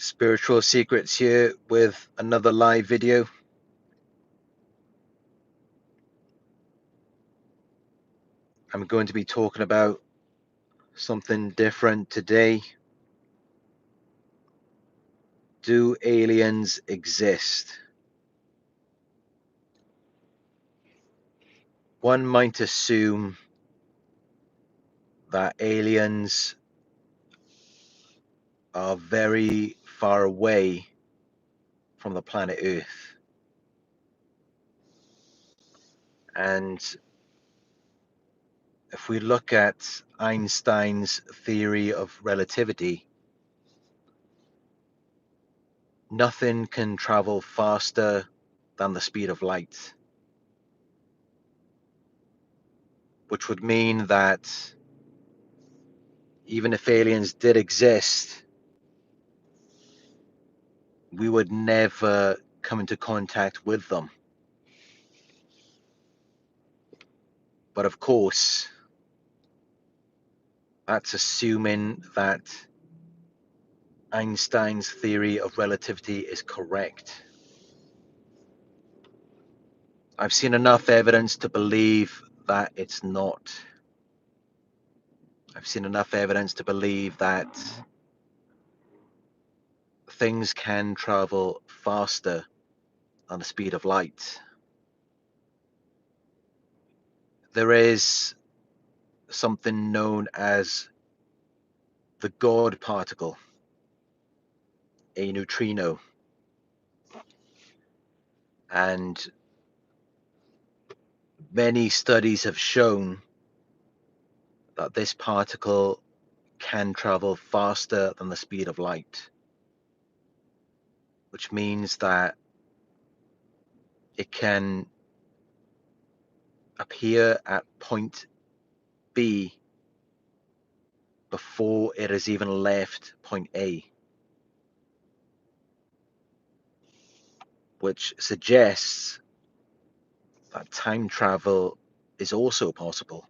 Spiritual Secrets here with another live video. I'm going to be talking about something different today. Do aliens exist? One might assume that aliens are very far away from the planet Earth. And if we look at Einstein's theory of relativity, nothing can travel faster than the speed of light, which would mean that even if aliens did exist, we would never come into contact with them. But of course, that's assuming that Einstein's theory of relativity is correct. I've seen enough evidence to believe that it's not. I've seen enough evidence to believe that things can travel faster than the speed of light. There is something known as the God particle, a neutrino, and many studies have shown that this particle can travel faster than the speed of light, which means that it can appear at point B before it has even left point A, which suggests that time travel is also possible.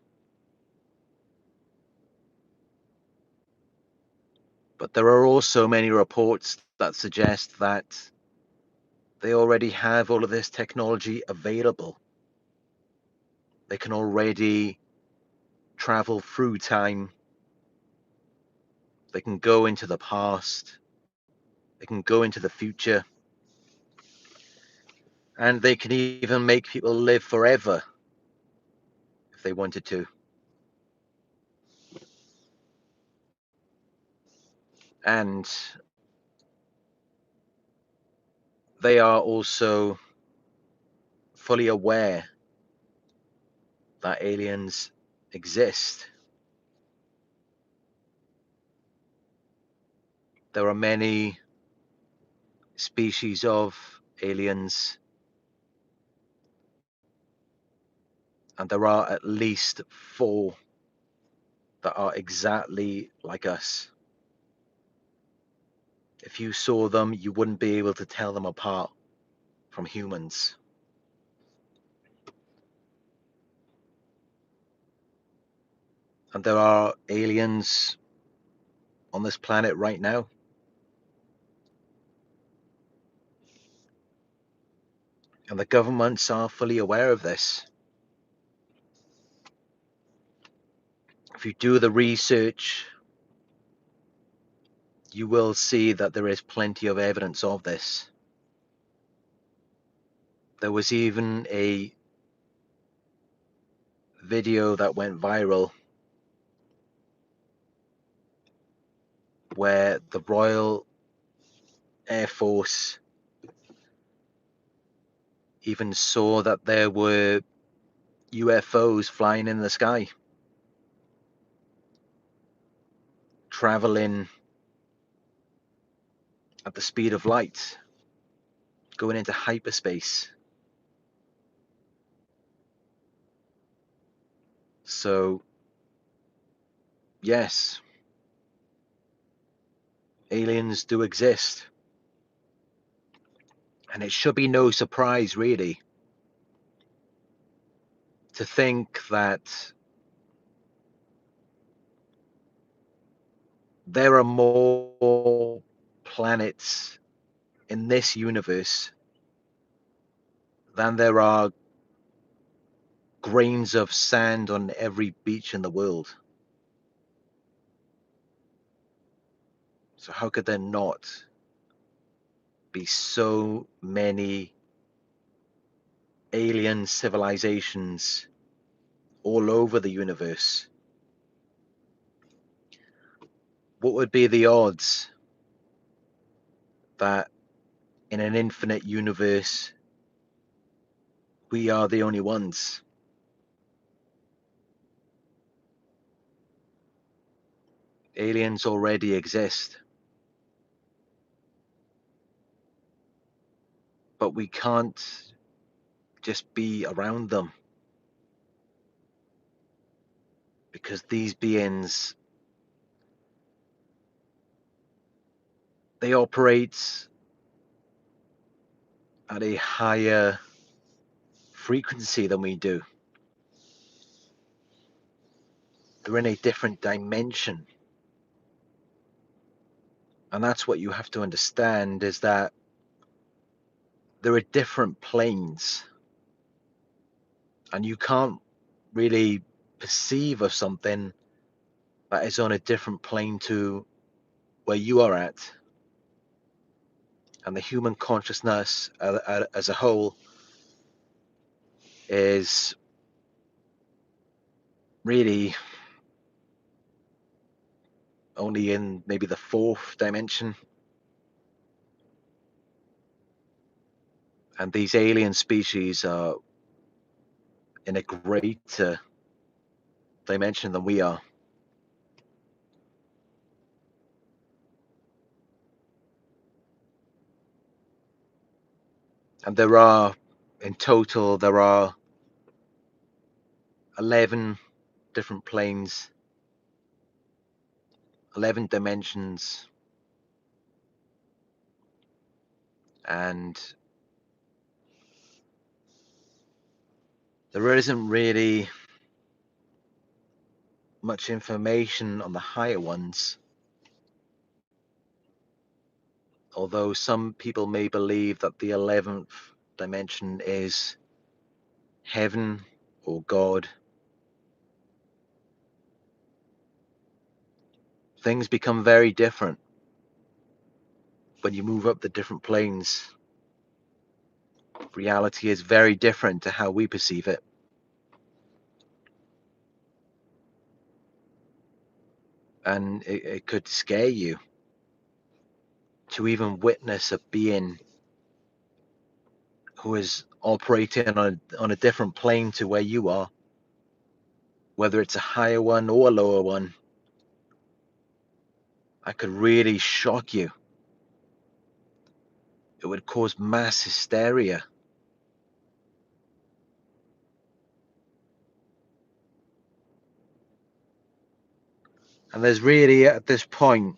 But there are also many reports that suggest that they already have all of this technology available. They can already travel through time. They can go into the past. They can go into the future. And they can even make people live forever if they wanted to. And they are also fully aware that aliens exist. There are many species of aliens, and there are at least 4 that are exactly like us. If you saw them, you wouldn't be able to tell them apart from humans. And there are aliens on this planet right now. And the governments are fully aware of this. If you do the research, you will see that there is plenty of evidence of this. There was even a video that went viral where the Royal Air Force even saw that there were UFOs flying in the sky, traveling at the speed of light, going into hyperspace. So, yes, aliens do exist. And it should be no surprise, really, to think that there are more planets in this universe than there are grains of sand on every beach in the world. So how could there not be so many alien civilizations all over the universe? What would be the odds that in an infinite universe we are the only ones? Aliens already exist, but we can't just be around them, because these beings, they operate at a higher frequency than we do. They're in a different dimension. And that's what you have to understand, is that there are different planes, and you can't really perceive of something that is on a different plane to where you are at. And the human consciousness as a whole is really only in maybe the fourth dimension. And these alien species are in a greater dimension than we are. And in total, there are 11 different planes, 11 dimensions, and there isn't really much information on the higher ones, although some people may believe that the 11th dimension is heaven or God. Things become very different when you move up the different planes. Reality is very different to how we perceive it. And it could scare you to even witness a being who is operating on a different plane to where you are, whether it's a higher one or a lower one. That could really shock you. It would cause mass hysteria. And there's really, at this point,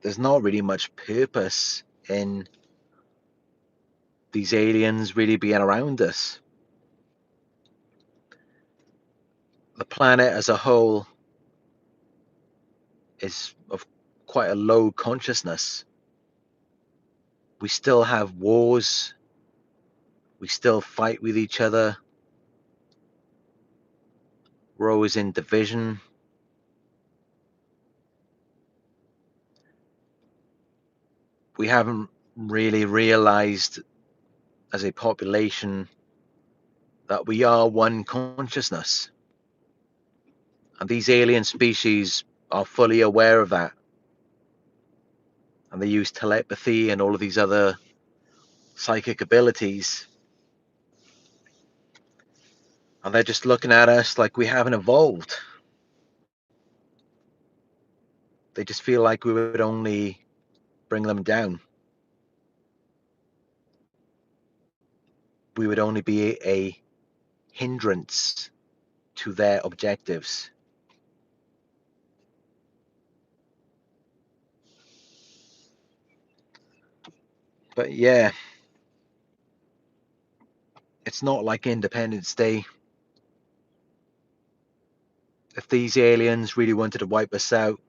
there's not really much purpose in these aliens really being around us. The planet as a whole is of quite a low consciousness. We still have wars. We still fight with each other. We're always in division. We haven't really realized as a population that we are one consciousness. And these alien species are fully aware of that. And they use telepathy and all of these other psychic abilities. And they're just looking at us like we haven't evolved. They just feel like we would only bring them down. We would only be a hindrance to their objectives. But yeah, it's not like Independence Day. If these aliens really wanted to wipe us out,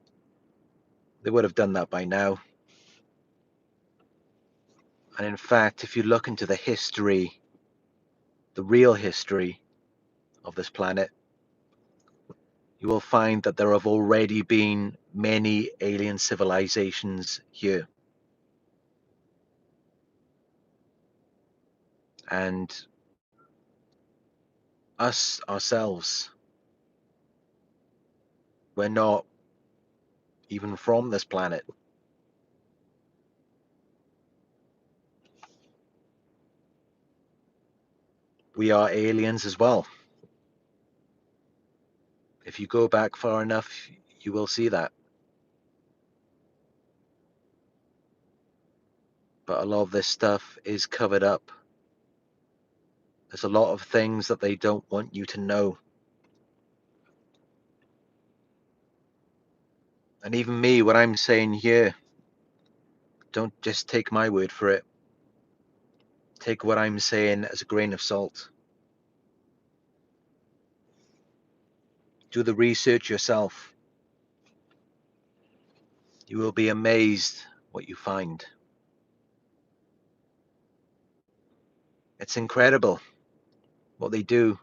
they would have done that by now. And in fact, if you look into the history, the real history of this planet, you will find that there have already been many alien civilizations here. And us ourselves, we're not even from this planet. We are aliens as well. If you go back far enough, you will see that. But a lot of this stuff is covered up. There's a lot of things that they don't want you to know. And even me, what I'm saying here, don't just take my word for it. Take what I'm saying as a grain of salt. Do the research yourself. You will be amazed what you find. It's incredible what they do.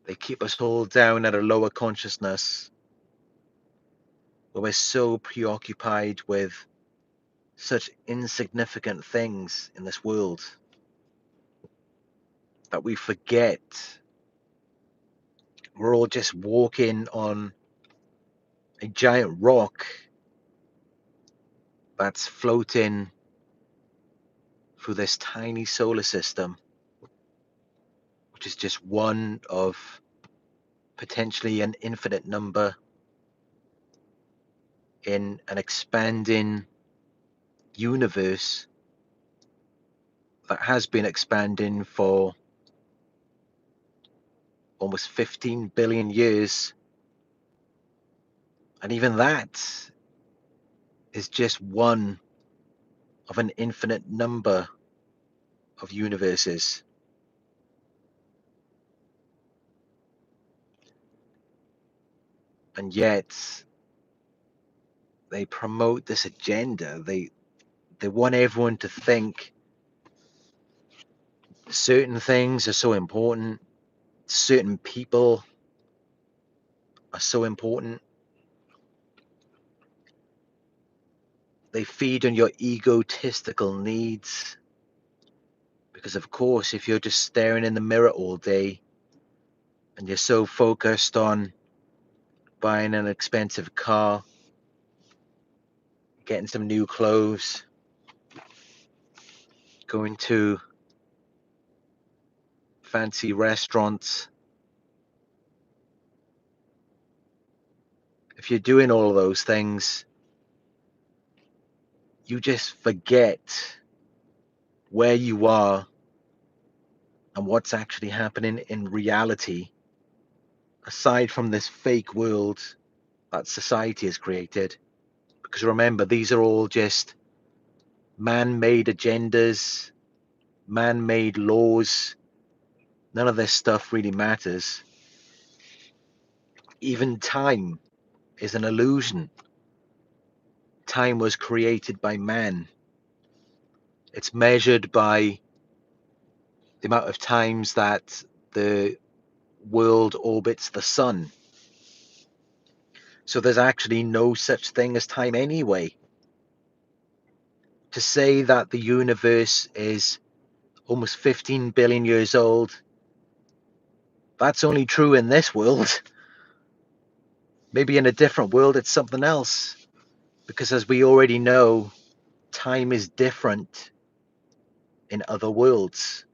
They keep us all down at a lower consciousness where we're so preoccupied with such insignificant things in this world that we forget we're all just walking on a giant rock that's floating through this tiny solar system, which is just one of potentially an infinite number in an expanding universe that has been expanding for almost 15 billion years. And even that is just one of an infinite number of universes. And yet they promote this agenda. They want everyone to think certain things are so important, certain people are so important. They feed on your egotistical needs. Because of course, if you're just staring in the mirror all day and you're so focused on buying an expensive car, getting some new clothes, going to fancy restaurants, if you're doing all of those things, you just forget where you are and what's actually happening in reality, aside from this fake world that society has created. Because remember, these are all just man-made agendas, man-made laws. None of this stuff really matters. Even time is an illusion. Time was created by man. It's measured by the amount of times that the world orbits the sun. So there's actually no such thing as time anyway. To say that the universe is almost 15 billion years old, that's only true in this world. Maybe in a different world it's something else. Because as we already know, time is different in other worlds.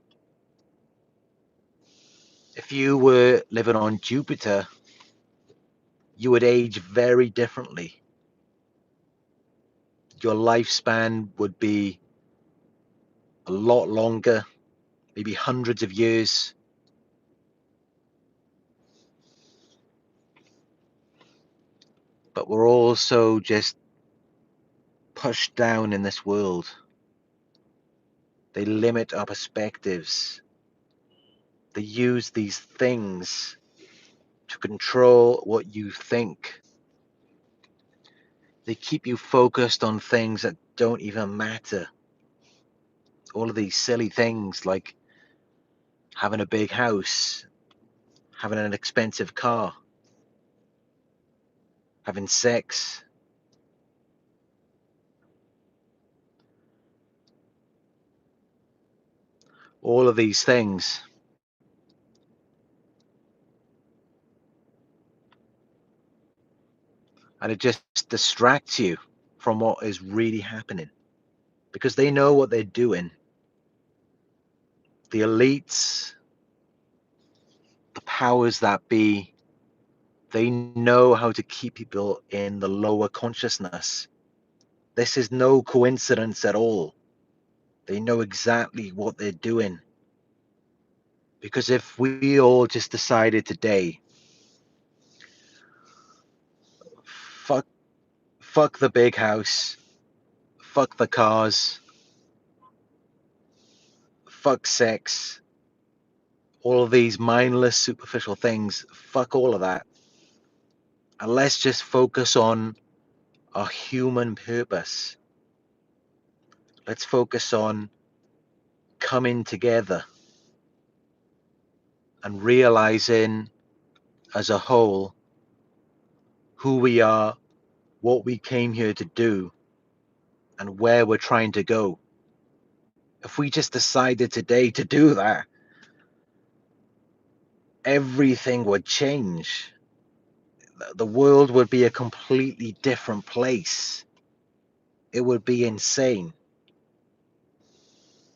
If you were living on Jupiter, you would age very differently. Your lifespan would be a lot longer, maybe hundreds of years. But we're also just pushed down in this world. They limit our perspectives. They use these things to control what you think. They keep you focused on things that don't even matter. All of these silly things like having a big house, having an expensive car, having sex. All of these things. And it just distracts you from what is really happening. Because they know what they're doing. The elites, the powers that be, they know how to keep people in the lower consciousness. This is no coincidence at all. They know exactly what they're doing. Because if we all just decided today, fuck, fuck the big house, fuck the cars, fuck sex, all of these mindless, superficial things, fuck all of that. And let's just focus on our human purpose. Let's focus on coming together and realizing as a whole who we are, what we came here to do, and where we're trying to go. If we just decided today to do that, everything would change. The world would be a completely different place. It would be insane.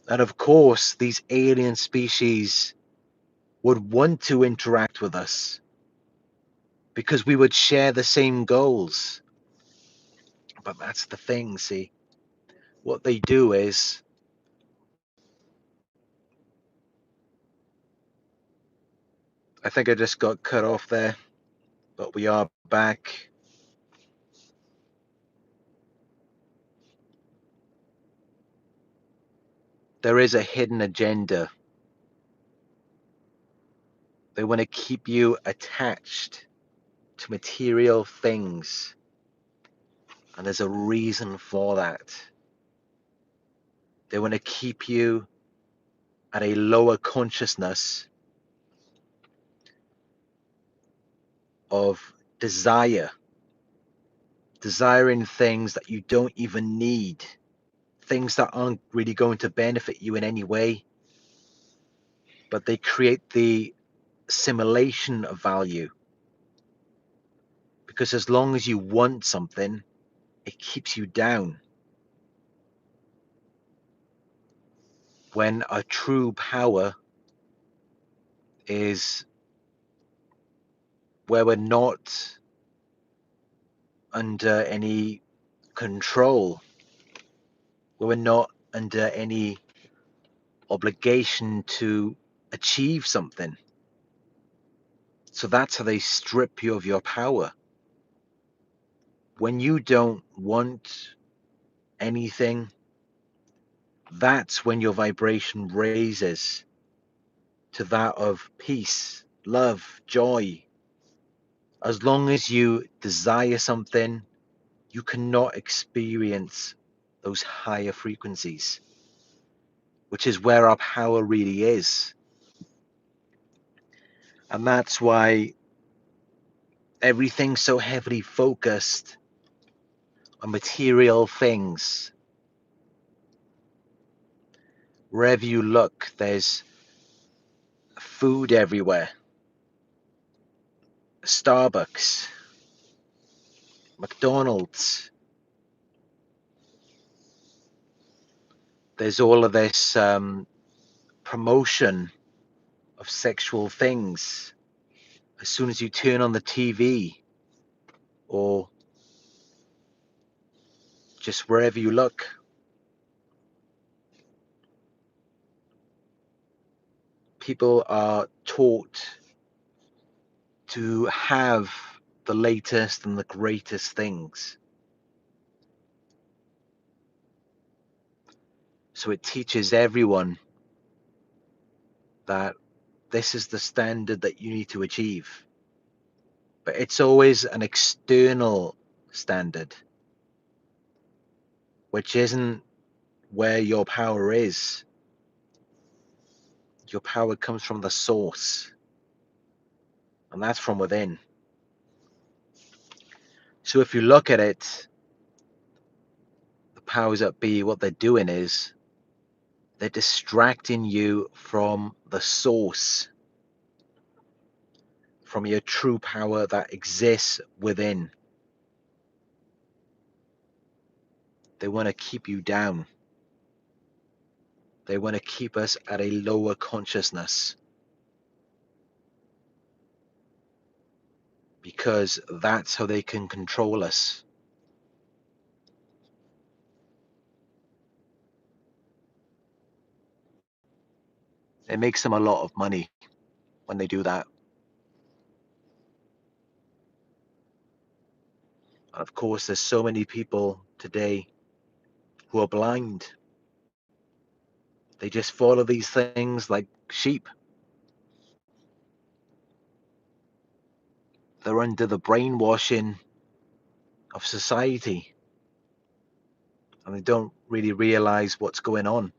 And of course, these alien species would want to interact with us because we would share the same goals. But that's the thing, see. What they do is, I think I just got cut off there, but we are back. There is a hidden agenda. They want to keep you attached to material things. And there's a reason for that. They want to keep you at a lower consciousness of desire, desiring things that you don't even need, things that aren't really going to benefit you in any way, but they create the simulation of value. Because as long as you want something, it keeps you down. When a true power is where we're not under any control, where we're not under any obligation to achieve something. So that's how they strip you of your power. When you don't want anything, that's when your vibration raises to that of peace, love, joy. As long as you desire something, you cannot experience those higher frequencies, which is where our power really is. And that's why everything's so heavily focused on material things. Wherever you look, there's food everywhere. Starbucks, McDonald's. There's all of this promotion of sexual things. As soon as you turn on the TV or just wherever you look, people are taught to have the latest and the greatest things. So it teaches everyone that this is the standard that you need to achieve. But it's always an external standard, which isn't where your power is. Your power comes from the source, and that's from within. So if you look at it, the powers that be, what they're doing is they're distracting you from the source, from your true power that exists within. They want to keep you down. They want to keep us at a lower consciousness, because that's how they can control us. It makes them a lot of money when they do that. And of course, there's so many people today who are blind. They just follow these things like sheep. They're under the brainwashing of society, and they don't really realize what's going on.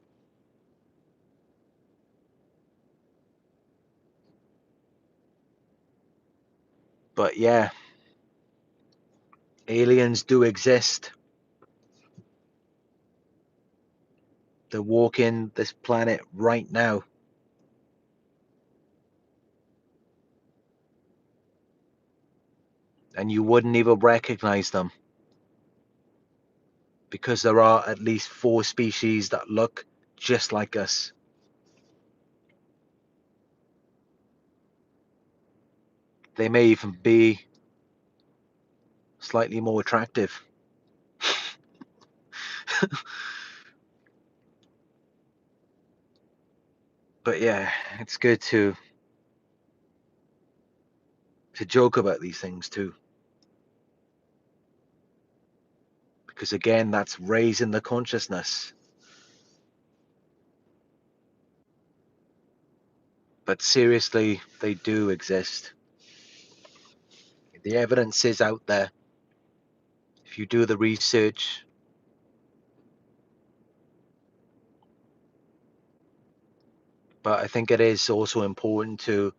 But yeah, aliens do exist. They're walking this planet right now. And you wouldn't even recognize them, because there are at least 4 species that look just like us. They may even be slightly more attractive. But yeah, it's good to joke about these things too, because again, that's raising the consciousness. But seriously, they do exist. The evidence is out there. If you do the research, but I think it is also important to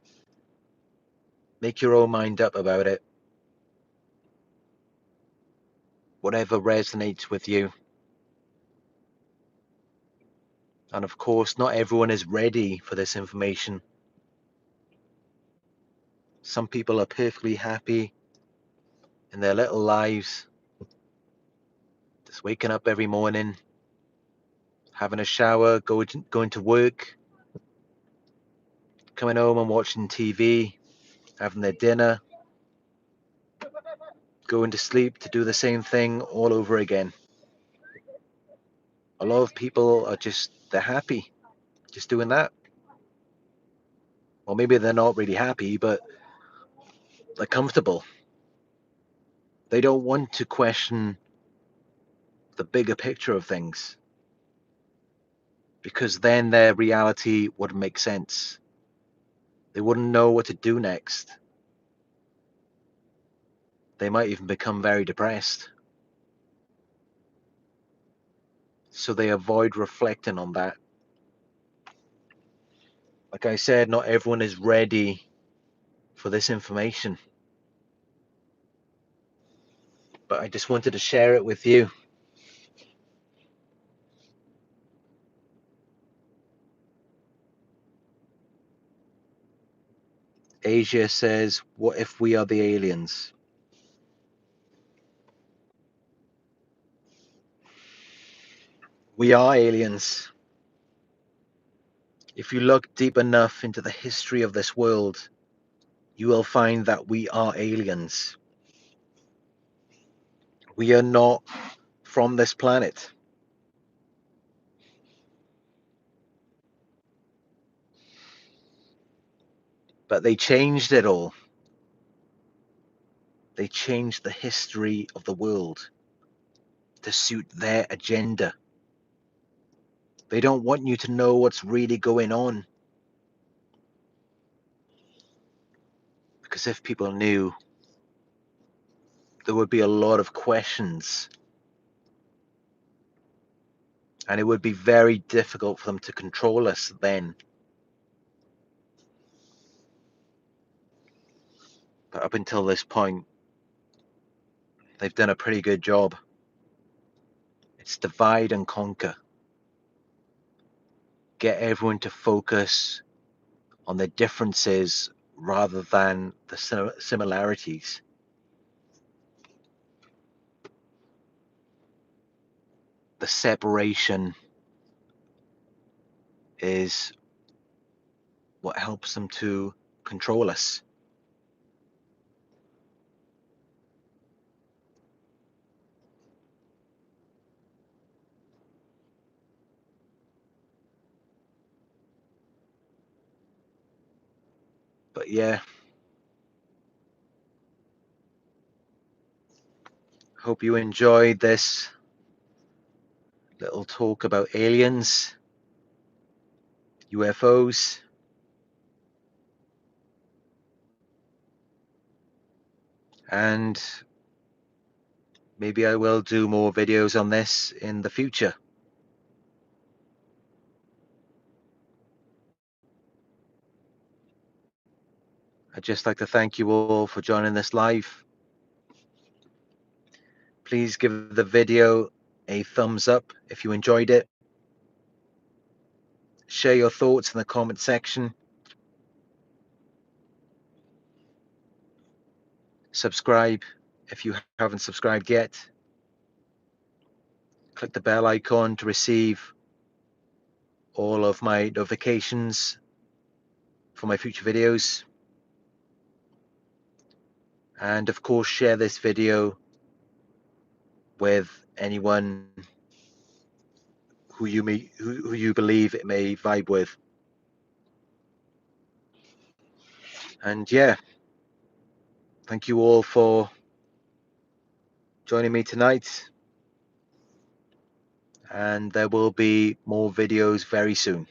make your own mind up about it. Whatever resonates with you. And of course, not everyone is ready for this information. Some people are perfectly happy in their little lives, just waking up every morning, having a shower, going to work, coming home and watching TV, having their dinner, going to sleep to do the same thing all over again. A lot of people are they're happy just doing that. Or maybe they're not really happy, but they're comfortable. They don't want to question the bigger picture of things, because then their reality wouldn't make sense. They wouldn't know what to do next. They might even become very depressed. So they avoid reflecting on that. Like I said, not everyone is ready for this information. But I just wanted to share it with you. Asia says, what if we are the aliens? We are aliens. If you look deep enough into the history of this world, you will find that we are aliens. We are not from this planet. But they changed it all. They changed the history of the world to suit their agenda. They don't want you to know what's really going on. Because if people knew, there would be a lot of questions. And it would be very difficult for them to control us then. But up until this point, they've done a pretty good job. It's divide and conquer. Get everyone to focus on the differences rather than the similarities. The separation is what helps them to control us. But yeah, hope you enjoyed this little talk about aliens, UFOs, and maybe I will do more videos on this in the future. I'd just like to thank you all for joining this live. Please give the video a thumbs up if you enjoyed it. Share your thoughts in the comment section. Subscribe if you haven't subscribed yet. Click the bell icon to receive all of my notifications for my future videos. And of course, share this video with anyone who you believe it may vibe with. And yeah, thank you all for joining me tonight. And there will be more videos very soon.